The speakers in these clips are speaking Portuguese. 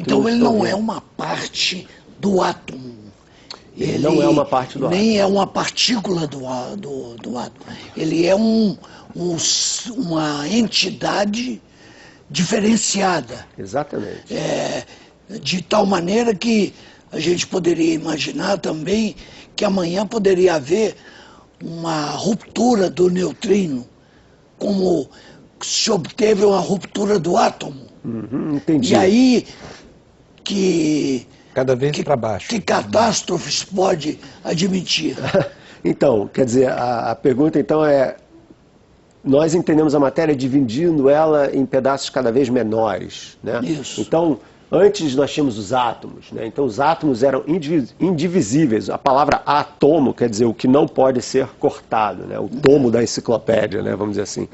Então ele não é uma parte do átomo. Ele não é uma parte do átomo. Nem é uma partícula do átomo. Ele é uma entidade diferenciada. Exatamente. De tal maneira que a gente poderia imaginar também que amanhã poderia haver uma ruptura do neutrino, como se obteve uma ruptura do átomo. Entendi. E aí cada vez para baixo. Que catástrofes pode admitir? Então, quer dizer, a pergunta então é, nós entendemos a matéria dividindo ela em pedaços cada vez menores, né? Isso. Então, antes nós tínhamos os átomos, né? Então os átomos eram indivisíveis. A palavra átomo quer dizer o que não pode ser cortado, né? O tomo da enciclopédia, né? Vamos dizer assim.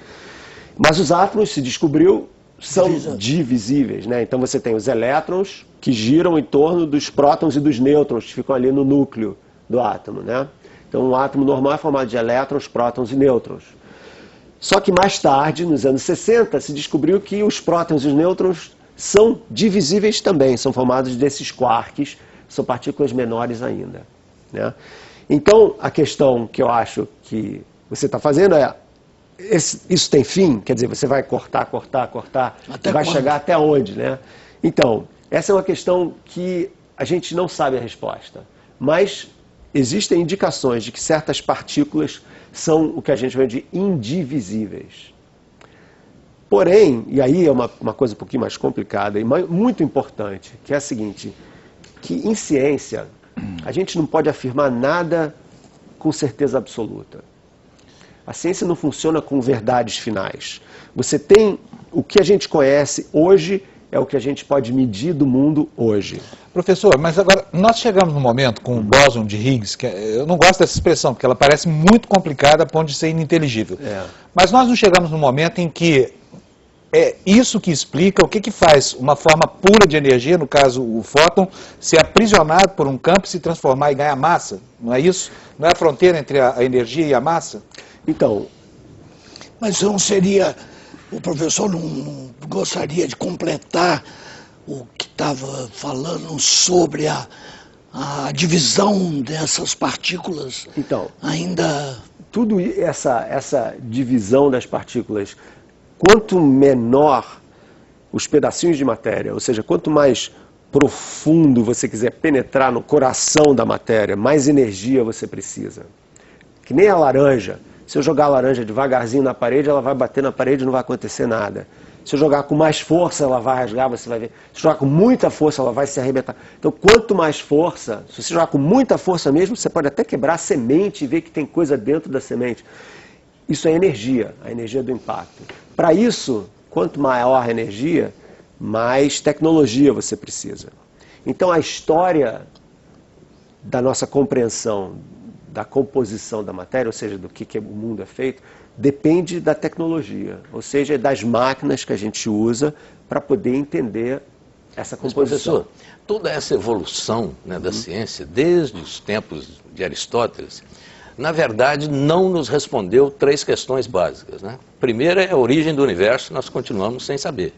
Mas os átomos, se descobriu, são divisíveis, né? Então você tem os elétrons que giram em torno dos prótons e dos nêutrons que ficam ali no núcleo do átomo, né? Então um átomo normal é formado de elétrons, prótons e nêutrons. Só que mais tarde, nos anos 60, se descobriu que os prótons e os nêutrons são divisíveis também, são formados desses quarks, são partículas menores ainda, né? Então a questão que eu acho que você está fazendo é, isso tem fim? Quer dizer, você vai cortar, Até vai quando? chegar até onde, né? Então, essa é uma questão que a gente não sabe a resposta. Mas existem indicações de que certas partículas são o que a gente chama de indivisíveis. Porém, e aí é uma coisa um pouquinho mais complicada e muito importante, que é a seguinte, que em ciência a gente não pode afirmar nada com certeza absoluta. A ciência não funciona com verdades finais. Você tem o que a gente conhece hoje, é o que a gente pode medir do mundo hoje. Professor, mas agora, nós chegamos num momento com o bóson de Higgs, que eu não gosto dessa expressão, porque ela parece muito complicada a ponto de ser ininteligível. Mas nós não chegamos num momento em que é isso que explica o que faz uma forma pura de energia, no caso o fóton, ser aprisionado por um campo e se transformar e ganhar massa. Não é isso? Não é a fronteira entre a energia e a massa? Então, mas não seria, o professor não gostaria de completar o que estava falando sobre a divisão dessas partículas? Então, ainda... tudo essa divisão das partículas, quanto menor os pedacinhos de matéria, ou seja, quanto mais profundo você quiser penetrar no coração da matéria, mais energia você precisa. Que nem a laranja. Se eu jogar a laranja devagarzinho na parede, ela vai bater na parede e não vai acontecer nada. Se eu jogar com mais força, ela vai rasgar, você vai ver. Se eu jogar com muita força, ela vai se arrebentar. Então, quanto mais força, se você jogar com muita força mesmo, você pode até quebrar a semente e ver que tem coisa dentro da semente. Isso é energia, a energia do impacto. Para isso, quanto maior a energia, mais tecnologia você precisa. Então, a história da nossa compreensão da composição da matéria, ou seja, do que o mundo é feito, depende da tecnologia, ou seja, das máquinas que a gente usa para poder entender essa composição. Mas, professor, toda essa evolução, né, da ciência, desde os tempos de Aristóteles, na verdade não nos respondeu três questões básicas, né? Primeira é a origem do universo, nós continuamos sem saber.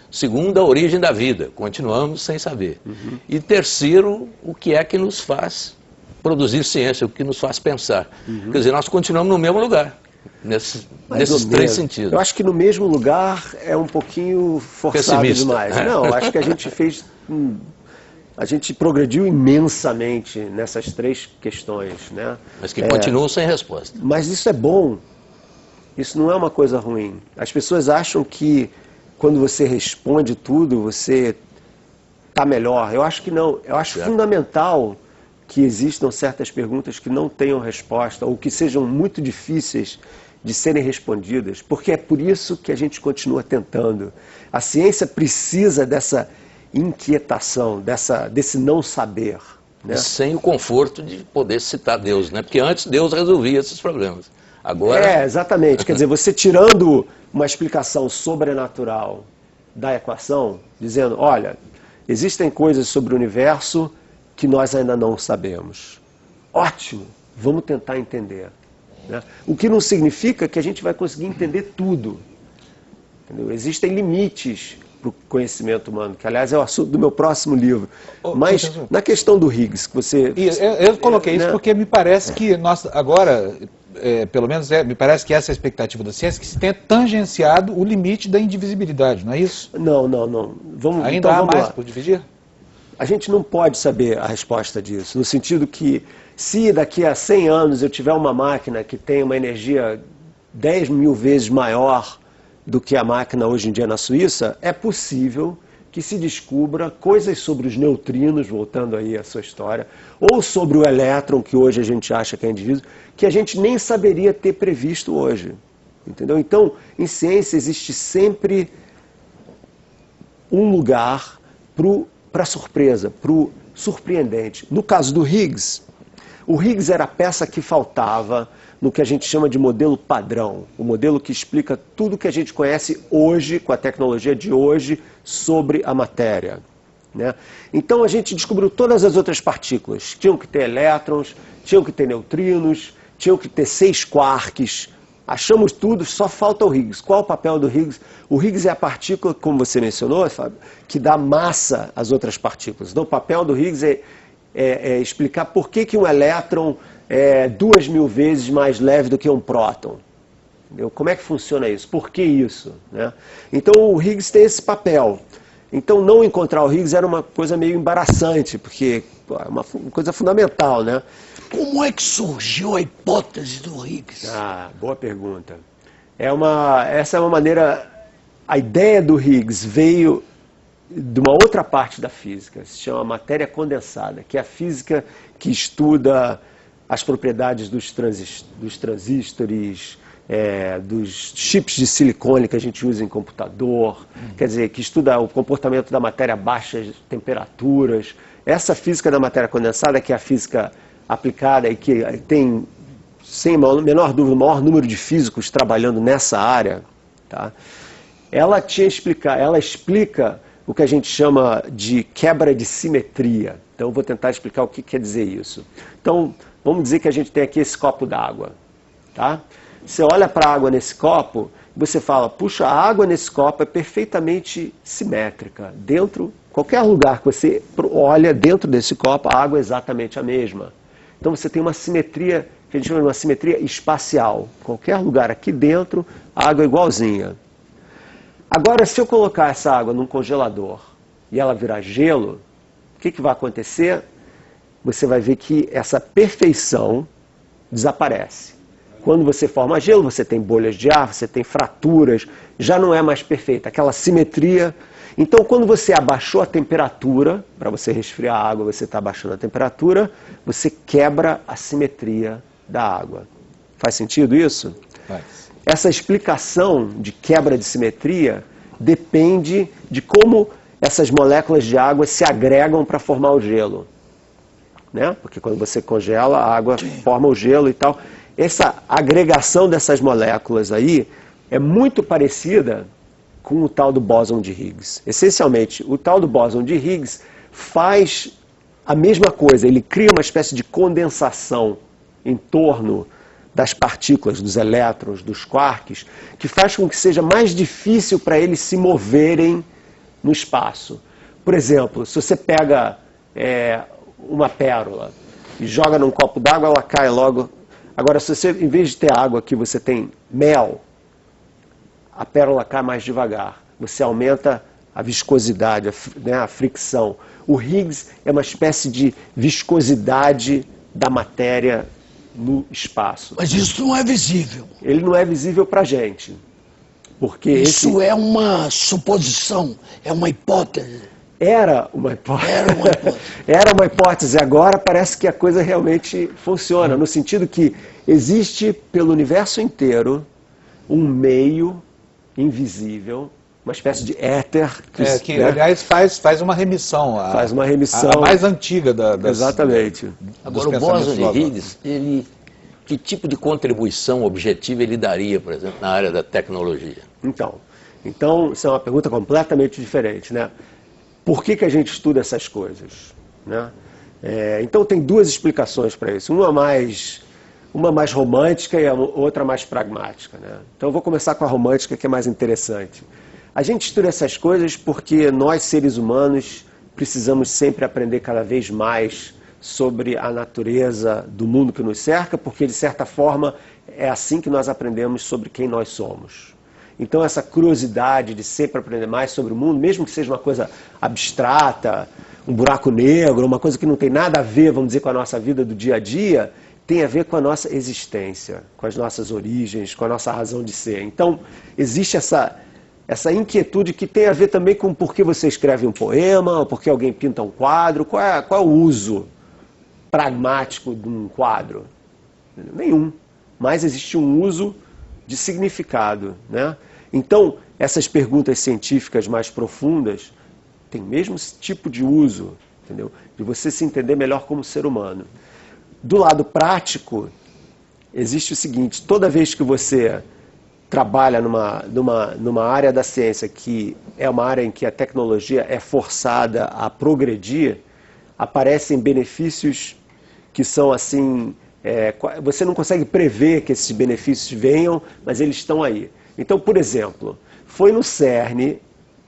Segunda, a origem da vida, continuamos sem saber. E terceiro, o que é que nos faz produzir ciência, o que nos faz pensar. Quer dizer, nós continuamos no mesmo lugar, nesses três sentidos. Eu acho que no mesmo lugar é um pouquinho forçado pessimista demais. Não, acho que a gente fez... A gente progrediu imensamente nessas três questões, né? Mas que continuam sem resposta. Mas isso é bom. Isso não é uma coisa ruim. As pessoas acham que quando você responde tudo, você está melhor. Eu acho que não. Eu acho fundamental que existam certas perguntas que não tenham resposta ou que sejam muito difíceis de serem respondidas, porque é por isso que a gente continua tentando. A ciência precisa dessa inquietação, desse não saber, né? Sem o conforto de poder citar Deus, né? Porque antes Deus resolvia esses problemas. Agora... exatamente. Quer dizer, você tirando uma explicação sobrenatural da equação, dizendo, olha, existem coisas sobre o universo que nós ainda não sabemos. Ótimo, vamos tentar entender, né? O que não significa que a gente vai conseguir entender tudo. Entendeu? Existem limites para o conhecimento humano, que aliás é o assunto do meu próximo livro. Mas na questão do Higgs, que você... Eu coloquei isso porque me parece que nós agora, pelo menos me parece que essa é a expectativa da ciência, que se tenha tangenciado o limite da indivisibilidade, não é isso? Não. Ainda há mais por dividir? A gente não pode saber a resposta disso, no sentido que se daqui a 100 anos eu tiver uma máquina que tem uma energia 10 mil vezes maior do que a máquina hoje em dia na Suíça, é possível que se descubra coisas sobre os neutrinos, voltando aí à sua história, ou sobre o elétron, que hoje a gente acha que é indivíduo, que a gente nem saberia ter previsto hoje. Entendeu? Então, em ciência existe sempre um lugar para a surpresa, para o surpreendente. No caso do Higgs, o Higgs era a peça que faltava no que a gente chama de modelo padrão, o modelo que explica tudo que a gente conhece hoje, com a tecnologia de hoje, sobre a matéria. Né? Então a gente descobriu todas as outras partículas. Tinham que ter elétrons, tinham que ter neutrinos, tinham que ter 6 quarks. Achamos tudo, só falta o Higgs. Qual o papel do Higgs? O Higgs é a partícula, como você mencionou, Fábio, que dá massa às outras partículas. Então o papel do Higgs é explicar por que um elétron é 2 mil vezes mais leve do que um próton. Entendeu? Como é que funciona isso? Por que isso? Né? Então o Higgs tem esse papel. Então não encontrar o Higgs era uma coisa meio embaraçante, porque é uma coisa fundamental, né? Como é que surgiu a hipótese do Higgs? Boa pergunta. Essa é uma maneira... A ideia do Higgs veio de uma outra parte da física, se chama matéria condensada, que é a física que estuda as propriedades dos transistores, dos chips de silicone que a gente usa em computador, quer dizer, que estuda o comportamento da matéria a baixas temperaturas. Essa física da matéria condensada, que é a física aplicada e que tem, sem a menor dúvida, o maior número de físicos trabalhando nessa área, tá? Ela explica o que a gente chama de quebra de simetria. Então eu vou tentar explicar o que quer dizer isso. Então, vamos dizer que a gente tem aqui esse copo d'água, tá? Você olha para a água nesse copo, você fala, puxa, a água nesse copo é perfeitamente simétrica. Qualquer lugar que você olha dentro desse copo, a água é exatamente a mesma. Então você tem uma simetria, que a gente chama de uma simetria espacial. Qualquer lugar aqui dentro, a água é igualzinha. Agora, se eu colocar essa água num congelador e ela virar gelo, o que vai acontecer? Você vai ver que essa perfeição desaparece. Quando você forma gelo, você tem bolhas de ar, você tem fraturas, já não é mais perfeita, aquela simetria. Então, quando você abaixou a temperatura, para você resfriar a água, você está abaixando a temperatura, você quebra a simetria da água. Faz sentido isso? Faz. Essa explicação de quebra de simetria depende de como essas moléculas de água se agregam para formar o gelo. Né? Porque quando você congela, a água forma o gelo e tal. Essa agregação dessas moléculas aí é muito parecida com o tal do bóson de Higgs. Essencialmente, o tal do bóson de Higgs faz a mesma coisa. Ele cria uma espécie de condensação em torno das partículas, dos elétrons, dos quarks, que faz com que seja mais difícil para eles se moverem no espaço. Por exemplo, se você pega uma pérola e joga num copo d'água, ela cai logo. Agora, se você, em vez de ter água aqui, você tem mel, a pérola cai mais devagar. Você aumenta a viscosidade, a fricção. O Higgs é uma espécie de viscosidade da matéria no espaço. Mas isso não é visível. Ele não é visível para a gente. Porque isso é uma suposição, é uma hipótese. Era uma hipótese. Era uma hipótese. Agora parece que a coisa realmente funciona, no sentido que existe pelo universo inteiro um meio invisível, uma espécie de éter. Que aliás, faz uma remissão. Faz uma remissão. A mais antiga Exatamente. Agora, o bóson de Higgs, que tipo de contribuição objetiva ele daria, por exemplo, na área da tecnologia? Então, isso é uma pergunta completamente diferente, né? Por que a gente estuda essas coisas? Né? Então tem duas explicações para isso. Uma mais romântica e a outra mais pragmática. Né? Então eu vou começar com a romântica, que é mais interessante. A gente estuda essas coisas porque nós, seres humanos, precisamos sempre aprender cada vez mais sobre a natureza do mundo que nos cerca, porque, de certa forma, é assim que nós aprendemos sobre quem nós somos. Então, essa curiosidade de sempre aprender mais sobre o mundo, mesmo que seja uma coisa abstrata, um buraco negro, uma coisa que não tem nada a ver, vamos dizer, com a nossa vida do dia a dia, tem a ver com a nossa existência, com as nossas origens, com a nossa razão de ser. Então, existe essa inquietude que tem a ver também com por que você escreve um poema, ou por que alguém pinta um quadro, qual é o uso pragmático de um quadro? Nenhum. Mas existe um uso de significado, né? Então, essas perguntas científicas mais profundas têm o mesmo tipo de uso, entendeu? De você se entender melhor como ser humano. Do lado prático, existe o seguinte: toda vez que você trabalha numa área da ciência que é uma área em que a tecnologia é forçada a progredir, aparecem benefícios que são assim, você não consegue prever que esses benefícios venham, mas eles estão aí. Então, por exemplo, foi no CERN,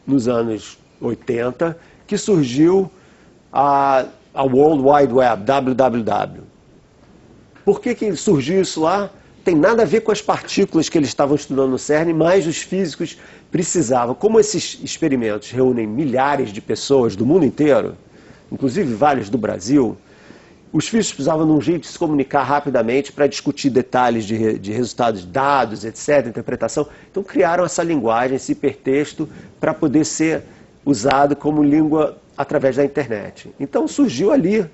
nos anos 80, que surgiu a World Wide Web, WWW. Por que surgiu isso lá? Tem nada a ver com as partículas que eles estavam estudando no CERN, mas os físicos precisavam. Como esses experimentos reúnem milhares de pessoas do mundo inteiro, inclusive vários do Brasil, os físicos precisavam de um jeito de se comunicar rapidamente para discutir detalhes de resultados de dados, etc., interpretação. Então criaram essa linguagem, esse hipertexto, para poder ser usado como língua através da internet. Então surgiu ali